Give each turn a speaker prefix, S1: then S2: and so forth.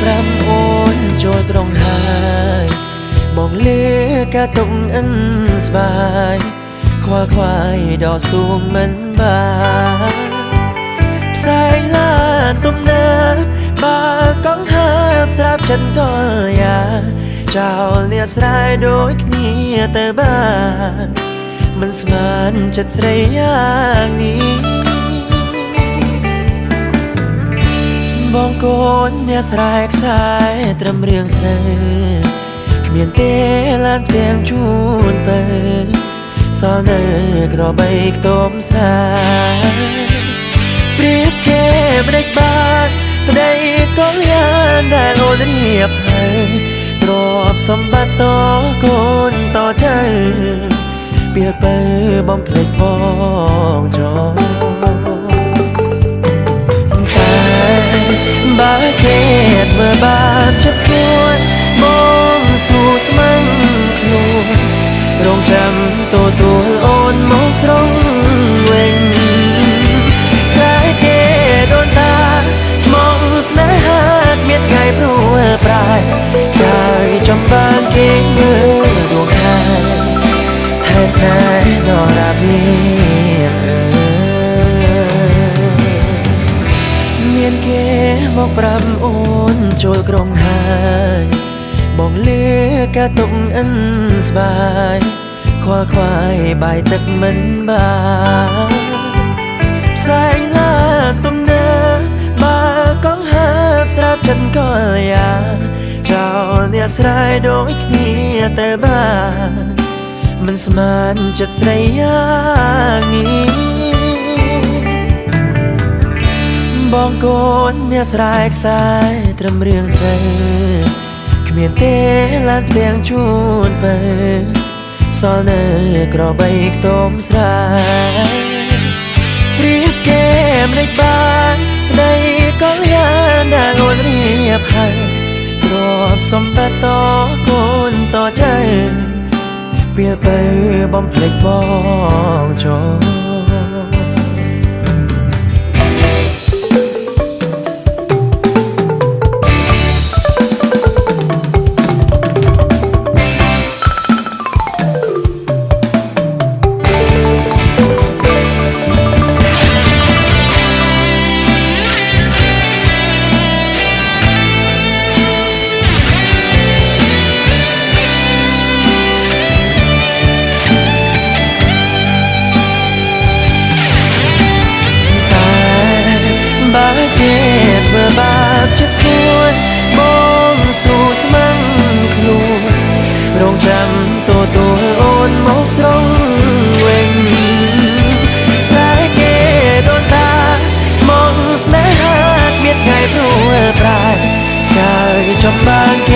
S1: 5អូនចូលក្រុងហើយបងលើកាតុងអិនស្បាយខ្វល់ខ្វាយដល់ស្ទួងមិនបានផ្សែងឡានទំនើបបើកង់ហើបស្រាប់ចិត្តកលយ៉ាចោលអ្នកស្រែដូចគ្នាទៅបានមិនស្មានចិត្តស្រីយ៉ាងនេះបងកូនអ្នកស្រែខ្សែត្រឹមរៀងស្នេហ៍គ្មានទេឡានទាំងជូនទៅសល់នៅក្របីខ្ទមស្រែព្រៀបគេមិនដេចបានប្តីកលយានដែលអូនរៀបហើយទ្រព្យសម្បត្តិតកូនតចៅពេលទៅបំភ្លេចបងចោលបើគេធ្វើបាបចិត្តស្ងួនបងស៊ូស្មឹងខ្លួនរងចាំទទួលអូនមកស្រងវិញស្រែគេដូនតាស្មងស្នេហាគ្មានថ្ងៃព្រួយប្រាយកាយចំបានគេមើលដួងខែថែស្នេហ៍ដល់រាបៀងមានគេមក5អូនចូលក្រុងហើយបងលើកាតុងអិនស្បាយខ្វល់ខ្វាយបាយទឹកមិនបានផ្សែងឡានទំនើបបើកង់ហើបស្រាប់ចិត្តកលយ៉ាចោលអ្នកស្រែដូចគ្នាទៅបានមិនស្មានចិត្តស្រីយ៉ាងនេះបងកូនអ្នកស្រែខ្សែត្រឹមរៀងស្នេហ៍គ្មានទេឡានទាំងជូនទៅសល់នៅក្របីខ្ទមស្រែព្រៀបគេមិនដេចបានប្តីកលយានដែលអូនរៀបហើយទ្រព្យសម្បត្តិតកូនតចៅពេលទៅបំភ្លេចបងចោលបើគេធ្វើបាបចិត្តស្ងួនបងស៊ូស្មឹងខ្លួនរងចាំទទួលអូនមកស្រងវិញស្រែគេដូនតាស្មងស្នេហាគ្មានថ្ងៃព្រួយប្រាយកាយចំបានគេ